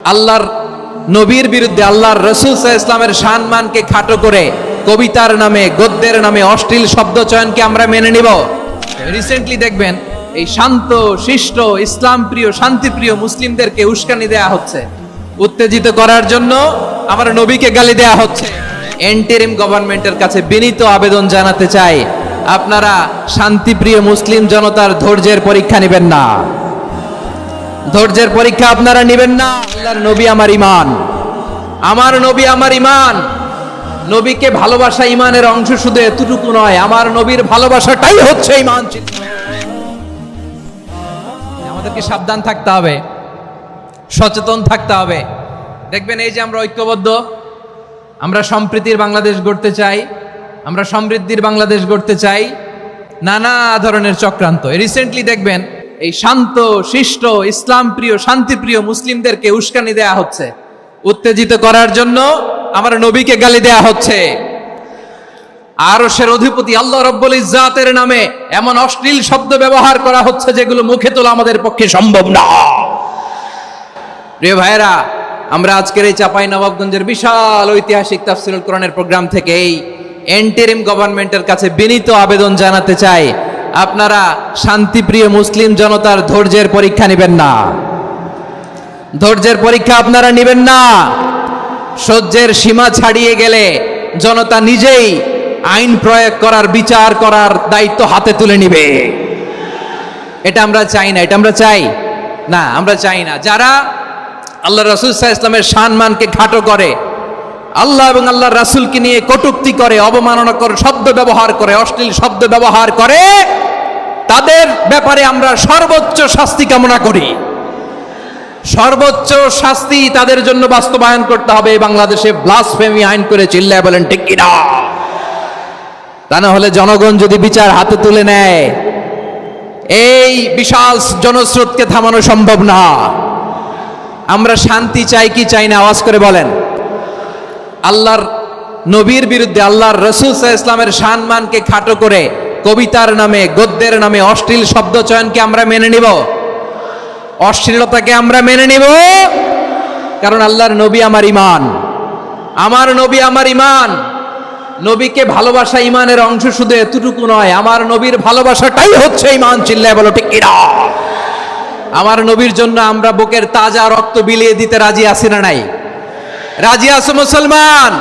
আল্লাহর নবীর বিরুদ্ধে আল্লাহর রাসূল সাল্লাল্লাহু আলাইহি ইসলামের সম্মানকে খাটো করে কবিতার নামে গদ্যের নামে অশ্লীল শব্দ চয়নকে আমরা মেনে নিব। রিসেন্টলি দেখবেন এই শান্ত শিষ্ট ইসলাম প্রিয় শান্তিপ্রিয় মুসলিমদেরকে উস্কানি দেয়া হচ্ছে, উত্তেজিত করার জন্য আমার নবীকে গালি দেয়া হচ্ছে। এন্টারিম গভর্নমেন্টের কাছে বিনীত আবেদন জানাতে চাই, আপনারা শান্তিপ্রিয় মুসলিম জনতার ধৈর্যের পরীক্ষা নেবেন না, ধৈর্যের পরীক্ষা আপনারা নেবেন না। আল্লাহর নবী আমার ঈমান, আমার নবী আমার ঈমান। নবীকে ভালোবাসা ঈমানের অংশ শুধু এতটুকু নয়, আমার নবীর ভালোবাসাটাই হচ্ছে ঈমান। আমাদেরকে সাবধান থাকতে হবে, সচেতন থাকতে হবে। দেখবেন এই যে আমরা ঐক্যবদ্ধ, আমরা সম্প্রীতির বাংলাদেশ গড়তে চাই, আমরা সমৃদ্ধির বাংলাদেশ গড়তে চাই, নানা ধরনের চক্রান্ত। রিসেন্টলি দেখবেন এই শান্ত শিষ্ট ইসলাম প্রিয় শান্তিপ্রিয় মুসলিমদেরকে উস্কানি দেয়া হচ্ছে, উত্তেজিত করার জন্য আমার নবীকে গালি দেয়া হচ্ছে। আরশের অধিপতি আল্লাহ রাব্বুল ইজ্জাতের নামে এমন অশ্লীল শব্দ ব্যবহার করা হচ্ছে যেগুলো মুখে তোলা আমাদের পক্ষে সম্ভব না। প্রিয় ভাইরা, আমরা আজকের এই চাঁপাইনবাবগঞ্জের বিশাল ঐতিহাসিক তাফসীরুল কোরআনের প্রোগ্রাম থেকে এই এন্টারিম গভর্নমেন্টের কাছে বিনীত আবেদন জানাতে চাই, আপনারা শান্তিপ্রিয় মুসলিম জনতার ধৈর্যের পরীক্ষা নেবেন না, ধৈর্যের পরীক্ষা আপনারা নেবেন না। সহ্যের সীমা ছাড়িয়ে গেলে জনতা নিজেই আইন প্রয়োগ করার বিচার করার দায়িত্ব হাতে তুলে নিবে। এটা আমরা চাই না, এটা আমরা চাই না, আমরা চাই না। যারা আল্লাহ রাসূল সাল্লাল্লাহু আলাইহি ইসলামের সম্মানকে খাটো করে, আল্লাহ এবং আল্লাহর রাসূলকে নিয়ে কটূক্তি করে, অবমাননাকর শব্দ ব্যবহার করে, অশ্লীল শব্দ ব্যবহার করে, তাদের ব্যাপারে আমরা সর্বোচ্চ শাস্তি কামনা করি। সর্বোচ্চ শাস্তি তাদের জন্য বাস্তবায়ন করতে হবে। বাংলাদেশে ব্লাসফেমি আইন করে চিল্লায় বলেন ঠিক কিনা? তা না হলে জনগণ যদি বিচার হাতে তুলে নেয়, এই বিশাল জনস্রোতকে থামানো সম্ভব না। আমরা শান্তি চাই কি চাই না? আওয়াজ করে বলেন। আল্লাহর নবীর বিরুদ্ধে আল্লাহর রাসূল সাল্লাল্লাহু আলাইহি ইসলামের সম্মানকে খাটো করে কবিতার নামে গদ্যের নামে অশ্লীল শব্দ চয়নকে আমরা মেনে নিব, অশ্লীলতাকে আমরা মেনে নিব। কারণ আল্লাহর নবী আমার ঈমান, আমার নবী আমার ঈমান। নবীকে ভালোবাসা ঈমানের অংশ শুধু এতটুকু নয়, আমার নবীর ভালোবাসাটাই হচ্ছে ঈমান। চিল্লায় বলো ঠিক কিনা? আমার নবীর জন্য আমরা বুকের তাজা রক্ত বিলিয়ে দিতে রাজি আছি না নাই? রাজি আছো মুসলমান?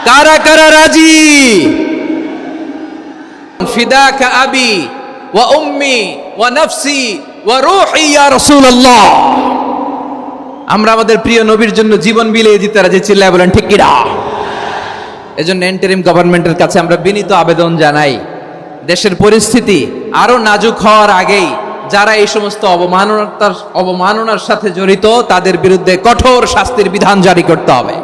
কারা কারা রাজি? ফিদাকা আবি ওয়া উম্মি ওয়া নাফসি ওয়া রূহি ইয়া রাসূলুল্লাহ। আমরা আমাদের প্রিয় নবীর জন্য জীবন বিলিয়ে দিতে রাজি। চিল্লায় বলেন ঠিক কিনা? এজন্য এন্টারিম গভর্নমেন্টের কাছে আমরা বিনীত আবেদন জানাই, দেশের পরিস্থিতি আরো নাজুক হওয়ার আগেই যারা এই সমস্ত অবমাননার সাথে জড়িত তাদের বিরুদ্ধে কঠোর শাস্তির বিধান জারি করতে হবে।